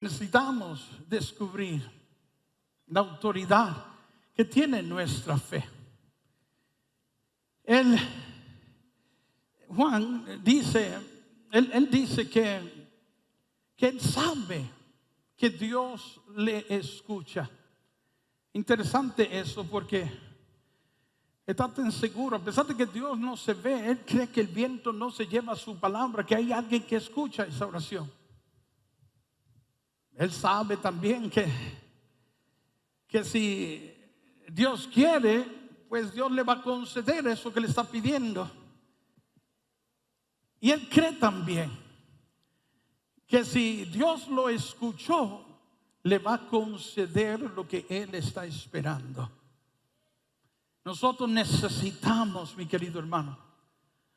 Necesitamos descubrir la autoridad que tiene nuestra fe. Juan dice, él dice que él sabe que Dios le escucha. Interesante eso, porque está tan seguro, a pesar de que Dios no se ve, él cree que el viento no se lleva su palabra, que hay alguien que escucha esa oración. Él sabe también que si Dios quiere, pues Dios le va a conceder eso que le está pidiendo. Y él cree también que si Dios lo escuchó, le va a conceder lo que él está esperando. Nosotros necesitamos, mi querido hermano,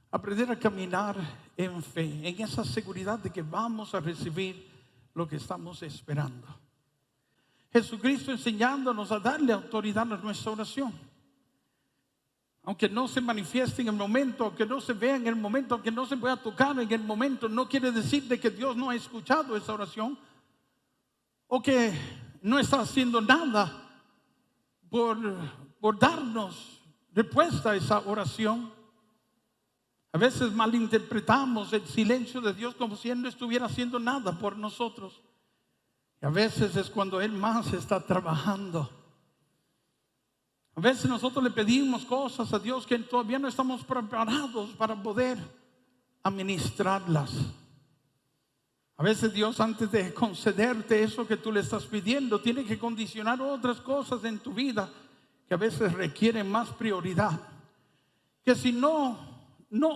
aprender a caminar en fe, en esa seguridad de que vamos a recibir lo que estamos esperando. Jesucristo enseñándonos a darle autoridad a nuestra oración. Aunque no se manifieste en el momento, aunque no se vea en el momento, aunque no se pueda tocar en el momento, no quiere decir de que Dios no ha escuchado esa oración o que no está haciendo nada por darnos respuesta a esa oración. A veces malinterpretamos el silencio de Dios como si Él no estuviera haciendo nada por nosotros. Y a veces es cuando Él más está trabajando. A veces nosotros le pedimos cosas a Dios que todavía no estamos preparados para poder administrarlas. A veces Dios, antes de concederte eso que tú le estás pidiendo, tiene que condicionar otras cosas en tu vida que a veces requieren más prioridad. Que si no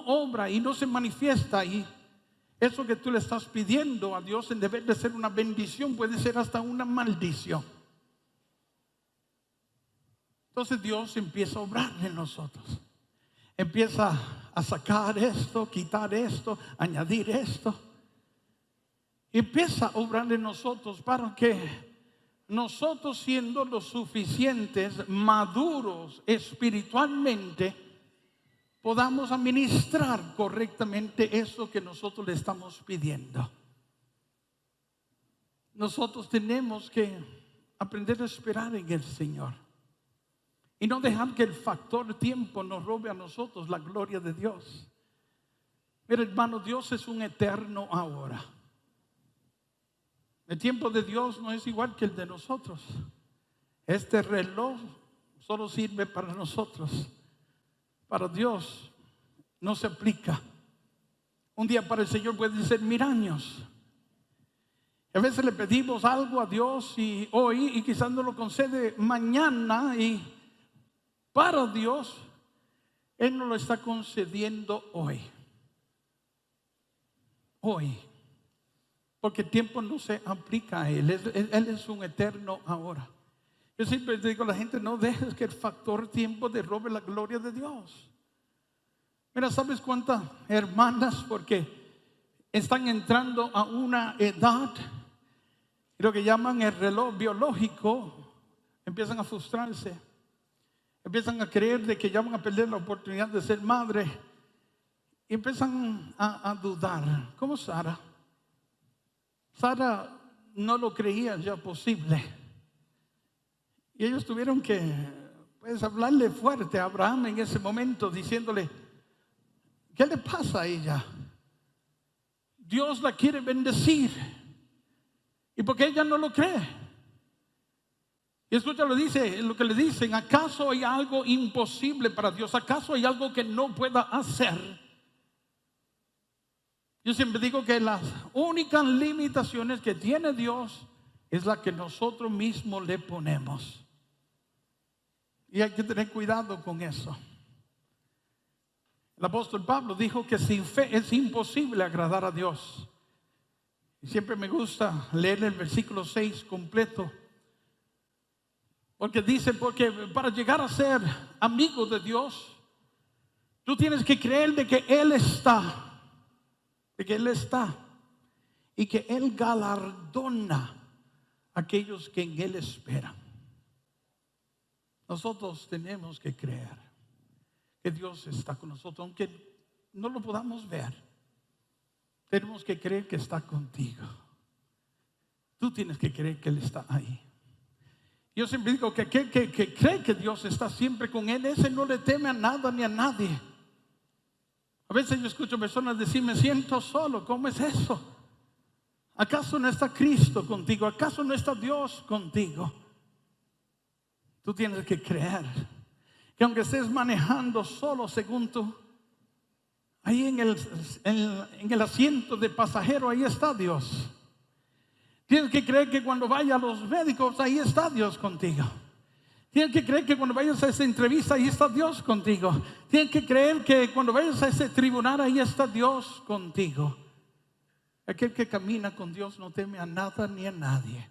obra y no se manifiesta ahí, eso que tú le estás pidiendo a Dios, en vez de ser una bendición, puede ser hasta una maldición. Entonces Dios empieza a obrar en nosotros. Empieza a sacar esto, quitar esto, añadir esto. Empieza a obrar en nosotros para que nosotros, siendo lo suficientes maduros espiritualmente, podamos administrar correctamente eso que nosotros le estamos pidiendo. Nosotros tenemos que aprender a esperar en el Señor y no dejar que el factor tiempo nos robe a nosotros la gloria de Dios. Mira, hermano, Dios es un eterno ahora. El tiempo de Dios no es igual que el de nosotros. Este reloj solo sirve para nosotros. Para Dios no se aplica. Un día para el Señor puede ser 1000 años. A veces le pedimos algo a Dios y hoy, y quizás no lo concede mañana, y para Dios Él nos lo está concediendo hoy. Hoy. Porque el tiempo no se aplica a Él. Él es un eterno ahora. Yo siempre digo a la gente, no dejes que el factor tiempo derrobe la gloria de Dios. Mira, ¿sabes cuántas hermanas, porque están entrando a una edad, lo que llaman el reloj biológico, empiezan a frustrarse, empiezan a creer de que ya van a perder la oportunidad de ser madre, y empiezan a dudar? Como Sara no lo creía ya posible. Y ellos tuvieron que hablarle fuerte a Abraham en ese momento, diciéndole, ¿qué le pasa a ella? Dios la quiere bendecir. ¿Y porque ella no lo cree? Y escucha lo que le dicen, ¿acaso hay algo imposible para Dios? ¿Acaso hay algo que no pueda hacer? Yo siempre digo que las únicas limitaciones que tiene Dios es la que nosotros mismos le ponemos. Y hay que tener cuidado con eso. El apóstol Pablo dijo que sin fe es imposible agradar a Dios. Y siempre me gusta leer el versículo 6 completo. Porque dice, porque para llegar a ser amigo de Dios, tú tienes que creer de que Él está. De que Él está. Y que Él galardona a aquellos que en Él esperan. Nosotros tenemos que creer que Dios está con nosotros, aunque no lo podamos ver. Tenemos que creer que está contigo. Tú tienes que creer que Él está ahí. Yo siempre digo que aquel que cree que Dios está siempre con él, ese no le teme a nada ni a nadie. A veces yo escucho personas decir, me siento solo. ¿Cómo es eso? ¿Acaso no está Cristo contigo? ¿Acaso no está Dios contigo? Tú tienes que creer que aunque estés manejando solo según tú, ahí en el asiento de pasajero, ahí está Dios. Tienes que creer que cuando vayas a los médicos, ahí está Dios contigo. Tienes que creer que cuando vayas a esa entrevista, ahí está Dios contigo. Tienes que creer que cuando vayas a ese tribunal, ahí está Dios contigo. Aquel que camina con Dios no teme a nada ni a nadie.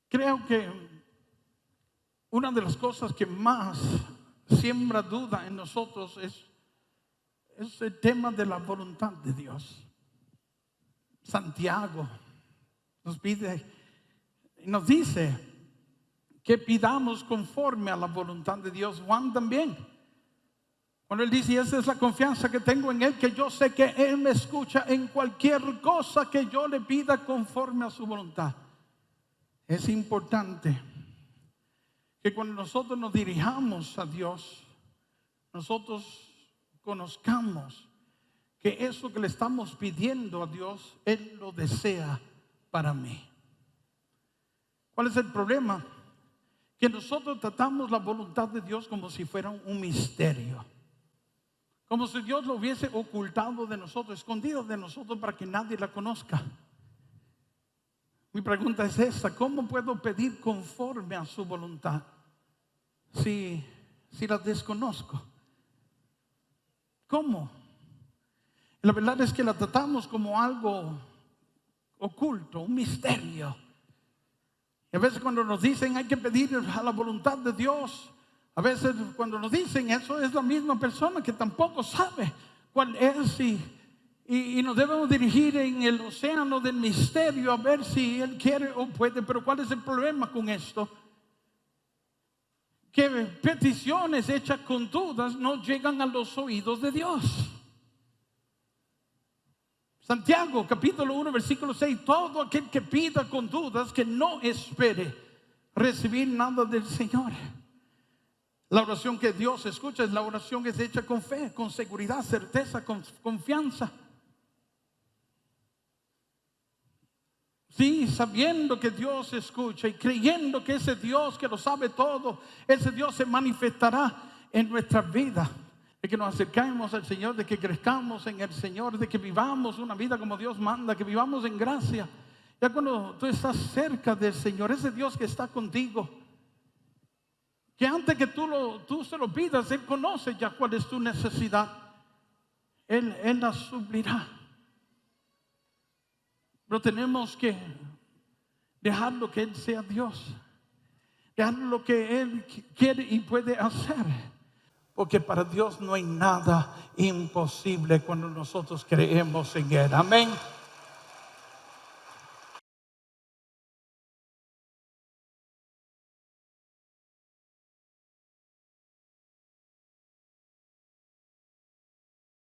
Creo que una de las cosas que más siembra duda en nosotros es el tema de la voluntad de Dios. Santiago nos pide y nos dice que pidamos conforme a la voluntad de Dios. Juan también, cuando él dice, esa es la confianza que tengo en Él, que yo sé que Él me escucha en cualquier cosa que yo le pida conforme a su voluntad. Es importante que cuando nosotros nos dirijamos a Dios, nosotros conozcamos que eso que le estamos pidiendo a Dios, Él lo desea para mí. ¿Cuál es el problema? Que nosotros tratamos la voluntad de Dios como si fuera un misterio. Como si Dios lo hubiese ocultado de nosotros, escondido de nosotros para que nadie la conozca. Mi pregunta es esta: ¿cómo puedo pedir conforme a su voluntad si la desconozco? ¿Cómo? La verdad es que la tratamos como algo oculto, un misterio. Y a veces cuando nos dicen hay que pedir a la voluntad de Dios, a veces cuando nos dicen eso es la misma persona que tampoco sabe cuál es y nos debemos dirigir en el océano del misterio a ver si Él quiere o puede. Pero ¿cuál es el problema con esto? Que peticiones hechas con dudas no llegan a los oídos de Dios. Santiago capítulo 1 versículo 6: todo aquel que pida con dudas, que no espere recibir nada del Señor. La oración que Dios escucha es la oración que es hecha con fe, con seguridad, certeza, con confianza. Sí, sabiendo que Dios escucha y creyendo que ese Dios que lo sabe todo, ese Dios se manifestará en nuestra vida. De que nos acercamos al Señor, de que crezcamos en el Señor, de que vivamos una vida como Dios manda, que vivamos en gracia. Ya cuando tú estás cerca del Señor, ese Dios que está contigo, que antes que tú se lo pidas, Él conoce ya cuál es tu necesidad. Él la suplirá. Pero tenemos que dejarlo que Él sea Dios, dejarlo lo que Él quiere y puede hacer. Porque para Dios no hay nada imposible cuando nosotros creemos en Él. Amén.